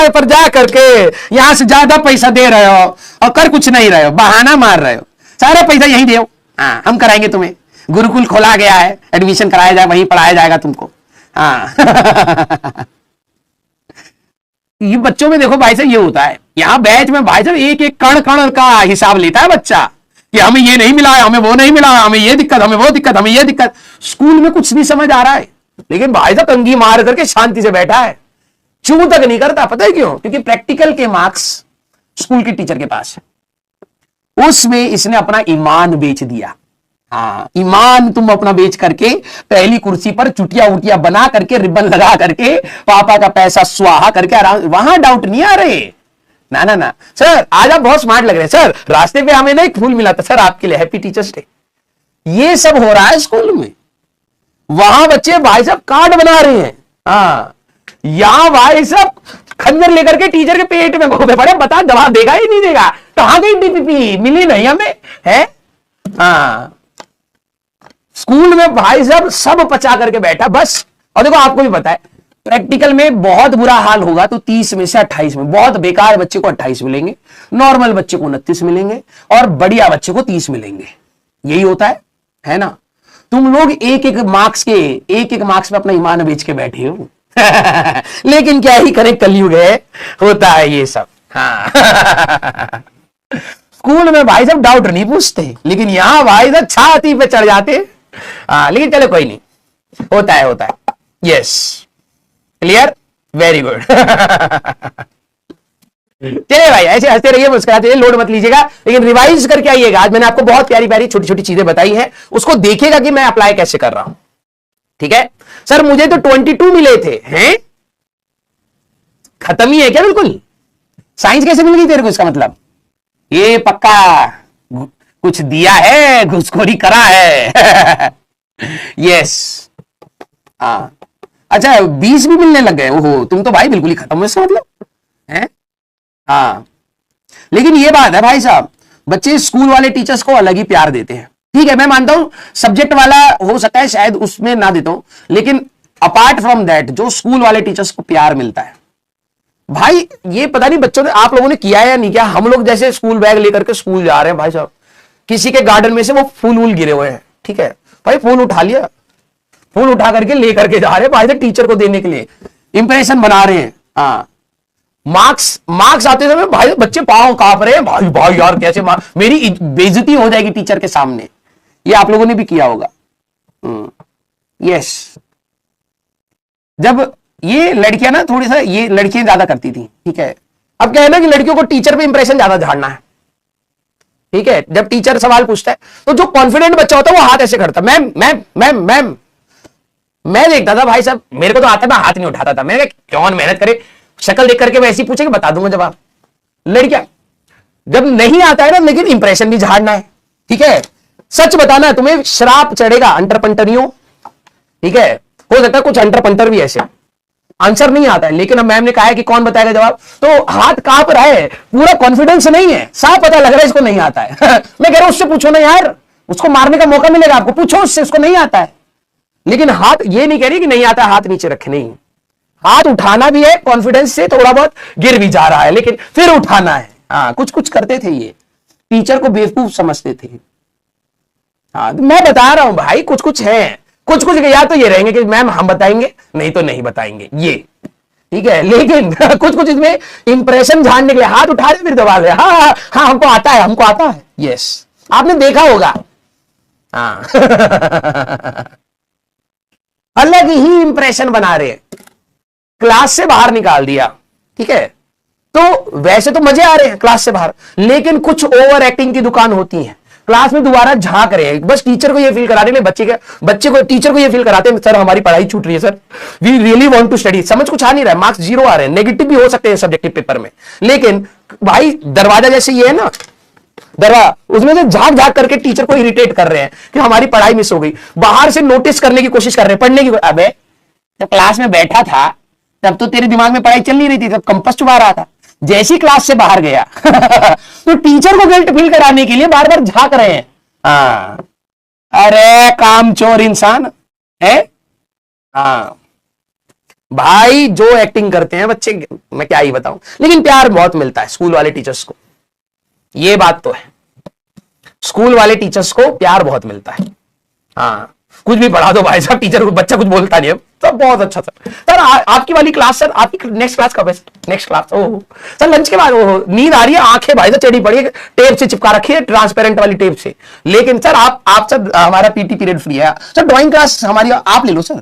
जगह पर जा करके यहां से ज्यादा पैसा दे रहे हो और कर कुछ नहीं रहे हो, बहाना मार रहे हो, सारा पैसा यहीं दे, हाँ हम कराएंगे तुम्हें, गुरुकुल खोला गया है, एडमिशन कराया जाए, वहीं पढ़ाया जाएगा तुमको। हाँ ये बच्चों में देखो भाई साहब ये होता है, यहां बैच में भाई साहब एक एक कण कण का हिसाब लेता है बच्चा कि हमें ये नहीं मिला है, हमें वो नहीं मिला, हमें ये दिक्कत, हमें वो दिक्कत, हमें ये दिक्कत। स्कूल में कुछ नहीं समझ आ रहा है, लेकिन भाई साहब कंघी मार करके शांति से बैठा है, चू तक नहीं करता। पता है क्यों? क्योंकि प्रैक्टिकल के मार्क्स स्कूल के टीचर के पास है, उसमें इसने अपना ईमान बेच दिया। हाँ ईमान तुम अपना बेच करके पहली कुर्सी पर चुटिया उटिया बना करके रिबन लगा करके पापा का पैसा स्वाहा करके आराम, वहां डाउट नहीं आ रहे। ना ना ना सर आज आप बहुत स्मार्ट लग रहे हैं सर, रास्ते पे हमें ना एक फूल मिला था सर आपके लिए, हैप्पी टीचर्स डे। ये सब हो रहा है स्कूल में, वहां बच्चे भाई साहब कार्ड बना रहे हैं। हाँ यहां भाई साहब खंजर लेकर के टीचर के पेट में घोपे पड़े, बता दवा देगा ही नहीं देगा, कहां गई डीपीपी, मिली नहीं हमें है। हाँ स्कूल में भाई साहब सब पचा करके बैठा बस। और देखो आपको भी पता है प्रैक्टिकल में बहुत बुरा हाल होगा तो 30 में से 28 में, बहुत बेकार बच्चे को 28 मिलेंगे, नॉर्मल बच्चे को 29 मिलेंगे और बढ़िया बच्चे को 30 मिलेंगे। यही होता है ना? तुम लोग एक एक मार्क्स पे अपना ईमान बेच के बैठे हो। लेकिन क्या ही करें, कलयुग है, होता है ये सब। हाँ स्कूल में भाई साहब डाउट नहीं पूछते, लेकिन यहां भाई साहब छाती पे चढ़ जाते। लेकिन चलो कोई नहीं, होता है। Yes clear, very good. चलिए भाई ऐसे हंसते रहिए, मुस्कुराते रहिए, लोड मत लीजिएगा, लेकिन रिवाइज करके आइएगा। आज मैंने आपको बहुत प्यारी प्यारी छोटी छोटी चीजें बताई हैं, उसको देखिएगा कि मैं अप्लाई कैसे कर रहा हूं। ठीक है सर, मुझे तो 22 मिले थे, हैं खत्म ही है क्या? बिल्कुल साइंस कैसे मिल गई तेरे को? इसका मतलब ये पक्का कुछ दिया है, घुसखोरी करा है। यस हाँ अच्छा 20 भी मिलने लग गए, ओहो तुम तो भाई बिल्कुल ही खत्म हो इसका मतलब है। हाँ लेकिन ये बात है भाई साहब, बच्चे स्कूल वाले टीचर्स को अलग ही प्यार देते हैं। ठीक है मैं मानता हूं सब्जेक्ट वाला हो सकता है शायद उसमें ना देता हूं, लेकिन अपार्ट फ्रॉम दैट जो स्कूल वाले टीचर्स को प्यार मिलता है भाई, ये पता नहीं बच्चों ने आप लोगों ने किया है या नहीं किया। हम लोग जैसे स्कूल बैग लेकर के स्कूल जा रहे हैं भाई साहब, किसी के गार्डन में से वो फूल वूल गिरे हुए हैं, ठीक है भाई फूल उठा लिया, फूल उठा करके लेकर के जा रहे हैं भाई साहब टीचर को देने के लिए, इंप्रेशन बना रहे हैं। हाँ मार्क्स आते समय भाई बच्चे पांव कांप रहे हैं, भाई भाई यार कैसे मेरी बेइज्जती हो जाएगी टीचर के सामने। ये आप लोगों ने भी किया होगा। यस जब ये लड़कियां ना थोड़ी सा, ये लड़कियां ज्यादा करती थी, ठीक है अब क्या है ना कि लड़कियों को टीचर पे इंप्रेशन ज्यादा झाड़ना है। ठीक है जब टीचर सवाल पूछता है तो जो कॉन्फिडेंट बच्चा होता है वो हाथ ऐसे करता, मैम मैम मैम मैम। मैं देखता था भाई साहब, मेरे को तो आता, मैं हाथ नहीं उठाता था, मैंने कौन मेहनत करे, शक्ल देख करके वैसे ही पूछे कि बता दूंगा जवाब। लड़कियां जब नहीं आता है ना, लेकिन इंप्रेशन भी झाड़ना है। ठीक है सच बताना है, तुम्हें श्राप चढ़ेगा अंटर पंटरियों। ठीक है हो सकता है कुछ अंटर पंटर भी ऐसे आंसर नहीं आता है, लेकिन अब मैम ने कहा है कि कौन बताएगा जवाब, तो हाथ कांप रहा है, पूरा कॉन्फिडेंस नहीं है, साफ पता लग रहा है इसको नहीं आता है। मैं कह रहा हूं उससे पूछो ना यार, उसको मारने का मौका मिलेगा आपको, पूछो उससे, उसको नहीं आता है। लेकिन हाथ ये नहीं कह रही कि नहीं आता, हाथ नीचे रखे, नहीं, हाथ उठाना भी है, कॉन्फिडेंस से थोड़ा बहुत गिर भी जा रहा है लेकिन फिर उठाना है। हाँ कुछ कुछ करते थे ये, टीचर को बेवकूफ समझते थे। हाँ मैं बता रहा हूं भाई, कुछ कुछ है, कुछ कुछ या तो ये रहेंगे कि मैम हम बताएंगे, नहीं तो नहीं बताएंगे ये। ठीक है लेकिन कुछ कुछ इसमें इंप्रेशन झाड़ने के लिए हाथ उठा रहे फिर दबा रहे, हाँ हाँ हाँ हमको आता है, हमको आता है। यस आपने देखा होगा। हाँ अलग ही इंप्रेशन बना रहे, क्लास से बाहर निकाल दिया। ठीक है तो वैसे तो मजे आ रहे हैं क्लास से बाहर, लेकिन कुछ ओवर एक्टिंग की दुकान होती है, क्लास में दोबारा झांक रहे हैं, बस टीचर को ये फील कराने के लिए, बच्चे को टीचर को ये फील कराते हैं सर हमारी पढ़ाई छूट रही है, sir we really want to study. समझ कुछ आ नहीं रहा है, मार्क्स 0 आ रहे हैं, नेगेटिव भी हो सकते हैं सब्जेक्टिव पेपर में, लेकिन भाई दरवाजा जैसे ये है ना, दरवाजा उसमें से झांक झांक करके टीचर को इरिटेट कर रहे हैं कि हमारी पढ़ाई मिस हो गई, बाहर से नोटिस करने की कोशिश कर रहे हैं, पढ़ने की। अबे जब क्लास में बैठा था तब तो तेरे दिमाग में पढ़ाई चल नहीं रही थी, तब कंपास चुभा रहा था, जैसी क्लास से बाहर गया तो टीचर को गिल्ट फील कराने के लिए बार बार झांक रहे हैं। हाँ अरे कामचोर इंसान है। हाँ भाई जो एक्टिंग करते हैं बच्चे, मैं क्या ही बताऊं, लेकिन प्यार बहुत मिलता है स्कूल वाले टीचर्स को, ये बात तो है, स्कूल वाले टीचर्स को प्यार बहुत मिलता है। हाँ, कुछ भी पढ़ा दो भाई साहब, टीचर को बच्चा कुछ बोलता नहीं है, सब बहुत अच्छा सर। आपकी वाली क्लास सर, आपकी नेक्स्ट क्लास कब है? Next class oh sir lunch के बाद। ओह नींद आ रही है, आंखें भाई साहब टेढ़ी पड़ी है, टेप से चिपका रखी है, ट्रांसपेरेंट वाली टेप से। लेकिन सर आप सर हमारा पीटी पीरियड फ्री है सर, ड्राइंग क्लास हमारी आप ले लो सर।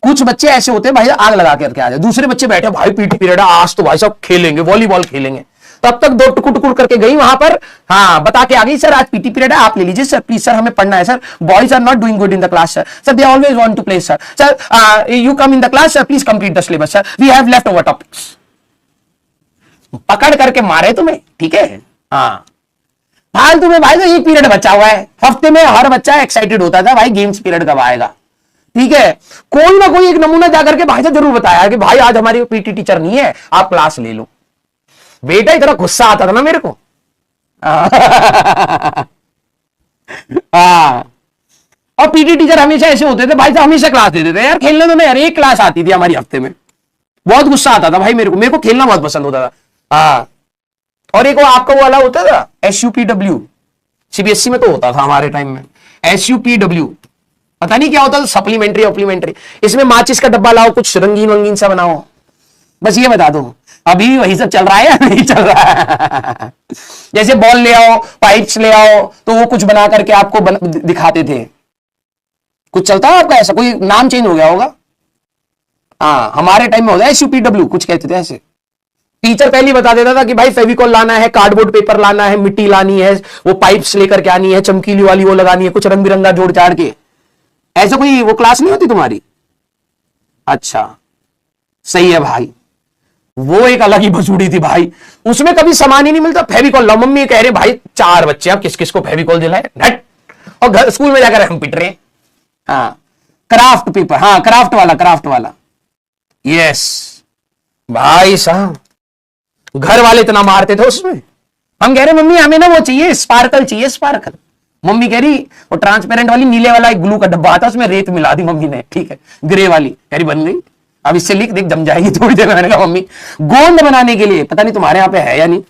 कुछ बच्चे ऐसे होते हैं भाई आग लगा करके आ जाए, दूसरे बच्चे बैठे भाई पीटी पीरियड है आज तो भाई साहब खेलेंगे, वॉलीबॉल खेलेंगे। तब तक दो टुकुर टुकुर करके गई वहां पर, हाँ बता के आ गई सर आज पीटी पीरियड है आप ले लीजिए सर, प्लीज सर हमें पढ़ना है sir, boys are not doing good in the class sir, sir they always want to play sir, sir you come in the class sir, please complete the syllabus sir, we have left over topics. पकड़ करके मारे तुम्हें, ठीक है। हाँ फालतू में भाई तो एक पीरियड बचा हुआ है, हफ्ते में हर बच्चा एक्साइटेड होता था भाई गेम्स पीरियड कब आएगा, ठीक है। कोई ना कोई एक नमूना जाकर के भाई से जरूर बताया कि भाई आज हमारी पीटी टीचर नहीं है आप क्लास ले लो। बेटा इतना गुस्सा आता था ना मेरे को। और पीटी टीचर हमेशा ऐसे होते थे भाई साहब, हमेशा क्लास देते थे यार, खेलने तो नहीं यार, एक क्लास आती थी हमारी हफ्ते में, बहुत गुस्सा आता था भाई मेरे को खेलना बहुत पसंद होता था। हाँ और एक वो आपका वो वाला होता था SUPW, CBSE में तो होता था हमारे टाइम में SUPW, पता नहीं क्या होता था, सप्लीमेंट्री, इसमें माचिस का डब्बा लाओ, कुछ रंगीन वंगीन सा बनाओ, बस ये बता दो अभी वही सब चल रहा है या नहीं चल रहा है। जैसे बॉल ले आओ, पाइप्स ले आओ, तो वो कुछ बना करके आपको दिखाते थे, कुछ चलता है आपका ऐसा, कोई नाम चेंज हो गया होगा। हाँ हमारे टाइम में होता है SUPW कुछ कहते थे ऐसे। टीचर पहले बता देता था कि भाई फेविकॉल लाना है, कार्डबोर्ड पेपर लाना है, मिट्टी लानी है, वो पाइप्स लेकर के आनी है, चमकीली वाली वो लगानी है, कुछ रंग बिरंगा जोड़ चाड़ के। ऐसा कोई वो क्लास नहीं होती तुम्हारी? अच्छा सही है भाई, वो एक अलग ही भसूड़ी थी भाई, उसमें कभी सामान ही नहीं मिलता। फेविकॉल लाओ, मम्मी कह रहे भाई 4 बच्चे अब किस किस को फेविकॉल दिलाए नट, और घर स्कूल में जाकर हम पिट रहे हैं। हाँ क्राफ्ट पेपर, हाँ क्राफ्ट वाला यस भाई साहब, घर वाले इतना मारते थे उसमें। हम कह रहे मम्मी हमें ना वो चाहिए स्पार्कल चाहिए, स्पार्कल। मम्मी कह रही वो ट्रांसपेरेंट वाली नीले वाला एक ग्लू का डब्बा आता, उसमें रेत मिला दी मम्मी ने, ठीक है ग्रे वाली, कह रही बन गई, अब इससे लिख देख जम जाएगी थोड़ी देर में। मैंने कहा मम्मी गोंद बनाने के लिए, पता नहीं तुम्हारे यहाँ पे है या नहीं,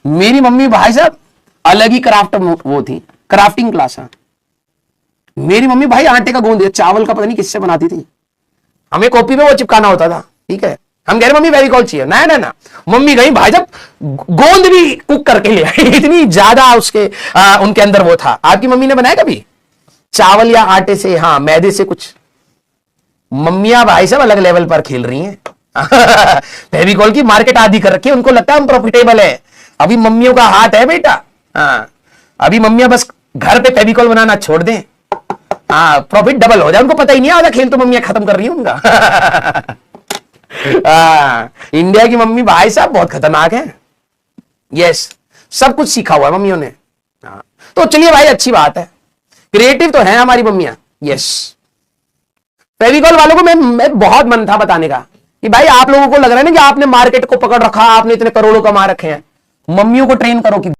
मेरी मम्मी भाई साहब अलग ही क्राफ्ट वो थी, क्राफ्टिंग क्लास है मेरी मम्मी भाई। आटे का गोंद, चावल का पता नहीं किससे बनाती थी, हमें कॉपी में वो चिपकाना होता था, ठीक है। हम कह रहे मम्मी फेविकॉल चाहिए, ना मम्मी गई भाई जब गोंद भी कुक करके ले आई, इतनी ज्यादा उसके उनके अंदर वो था। आपकी मम्मी ने बनाया कभी चावल या आटे से, हाँ मैदे से कुछ? मम्मियां भाई साहब अलग लेवल पर खेल रही हैं। फेविकॉल की मार्केट आधी कर रखी है, उनको लगता है हम प्रॉफिटेबल है। अभी मम्मियों का हाथ है बेटा, हाँ अभी मम्मियां बस घर पे फेविकॉल बनाना छोड़ दें, हाँ प्रॉफिट डबल हो जाए। उनको पता ही नहीं आधा खेल तो मम्मियां खत्म कर रही है उनका। इंडिया की मम्मी भाई साहब बहुत खतरनाक है, यस सब कुछ सीखा हुआ है मम्मियों ने। तो चलिए भाई अच्छी बात है, क्रिएटिव तो है हमारी मम्मियां, यस। फेविकॉल वालों को मैं बहुत मन था बताने का कि भाई आप लोगों को लग रहा है ना कि आपने मार्केट को पकड़ रखा, आपने इतने करोड़ों कमा रखे हैं, मम्मियों को ट्रेन करो कि